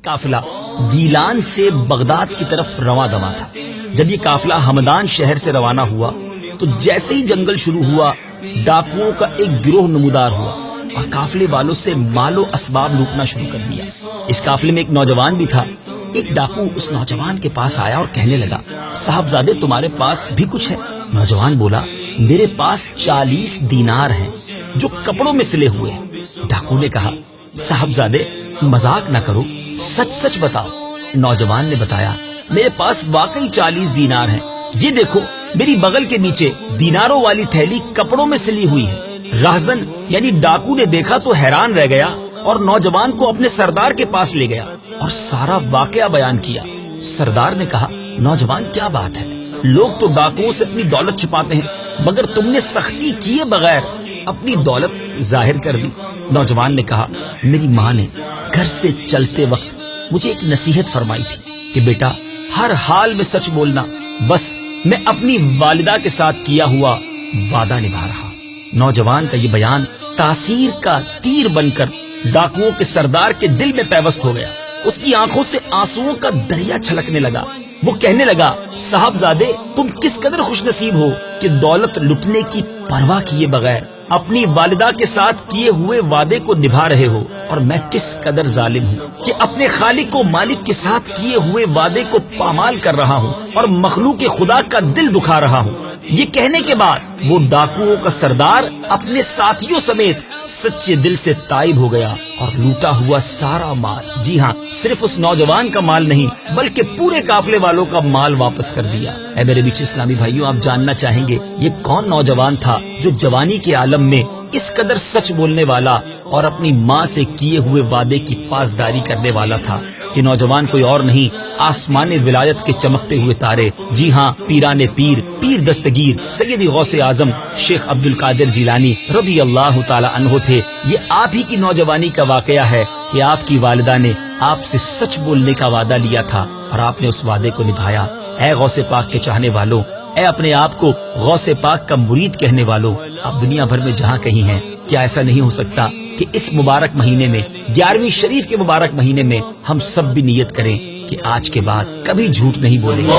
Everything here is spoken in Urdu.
قافلہ گیلان سے بغداد کی طرف رواں دواں تھا۔ جب یہ قافلہ ہمدان شہر سے روانہ ہوا تو جیسے ہی جنگل شروع ہوا، ڈاکوؤں کا ایک گروہ نمودار ہوا اور قافلے والوں سے مال و اسباب لوٹنا شروع کر دیا۔ اس قافلے میں ایک نوجوان بھی تھا۔ ایک ڈاکو اس نوجوان کے پاس آیا اور کہنے لگا، صاحبزادے تمہارے پاس بھی کچھ ہے؟ نوجوان بولا، میرے پاس 40 دینار ہیں جو کپڑوں میں سلے ہوئے ہیں۔ ڈاکو نے کہا، صاحبزادے مذاق نہ کرو، سچ سچ بتاؤ۔ نوجوان نے بتایا، میرے پاس واقعی 40 دینار ہیں، یہ دیکھو میری بغل کے نیچے دیناروں والی تھیلی کپڑوں میں سلی ہوئی ہے۔ راہزن یعنی ڈاکو نے دیکھا تو حیران رہ گیا اور نوجوان کو اپنے سردار کے پاس لے گیا اور سارا واقعہ بیان کیا۔ سردار نے کہا، نوجوان کیا بات ہے، لوگ تو ڈاکوؤں سے اپنی دولت چھپاتے ہیں مگر تم نے سختی کیے بغیر اپنی دولت ظاہر کر دی۔ نوجوان نے کہا، میری ماں نے گھر سے چلتے وقت مجھے ایک نصیحت فرمائی تھی کہ بیٹا ہر حال میں سچ بولنا، بس میں اپنی والدہ کے ساتھ کیا ہوا وعدہ نبھا رہا۔ نوجوان کا یہ بیان تاثیر کا تیر بن کر ڈاکوؤں کے سردار کے دل میں پیوست ہو گیا۔ اس کی آنکھوں سے آنسوؤں کا دریا چھلکنے لگا۔ وہ کہنے لگا، صاحبزادے تم کس قدر خوش نصیب ہو کہ دولت لٹنے کی پرواہ کیے بغیر اپنی والدہ کے ساتھ کیے ہوئے وعدے کو نبھا رہے ہو، اور میں کس قدر ظالم ہوں کہ اپنے خالق و مالک کے ساتھ کیے ہوئے وعدے کو پامال کر رہا ہوں اور مخلوق خدا کا دل دکھا رہا ہوں۔ یہ کہنے کے بعد وہ ڈاکوؤں کا سردار اپنے ساتھیوں سمیت سچے دل سے تائب ہو گیا اور لوٹا ہوا سارا مال، جی ہاں صرف اس نوجوان کا مال نہیں بلکہ پورے قافلے والوں کا مال واپس کر دیا۔ اے میرے بیچ اسلامی بھائیوں، آپ جاننا چاہیں گے یہ کون نوجوان تھا جو جوانی کے عالم میں اس قدر سچ بولنے والا اور اپنی ماں سے کیے ہوئے وعدے کی پاسداری کرنے والا تھا؟ کہ نوجوان کوئی اور نہیں، آسمان ولایت کے چمکتے ہوئے تارے، جی ہاں پیران پیر، پیر دستگیر سیدی غوث اعظم شیخ عبد القادر جیلانی رضی اللہ تعالی عنہ تھے۔ یہ آپ ہی کی نوجوانی کا واقعہ ہے کہ آپ کی والدہ نے آپ سے سچ بولنے کا وعدہ لیا تھا اور آپ نے اس وعدے کو نبھایا۔ اے غوث پاک کے چاہنے والوں، اے اپنے آپ کو غوث پاک کا مرید کہنے والوں، آپ دنیا بھر میں جہاں کہیں ہیں، کیا ایسا نہیں ہو سکتا کہ اس مبارک مہینے میں 11ویں شریف کے مبارک مہینے میں ہم سب بھی نیت کریں کہ آج کے بعد کبھی جھوٹ نہیں بولیں گے۔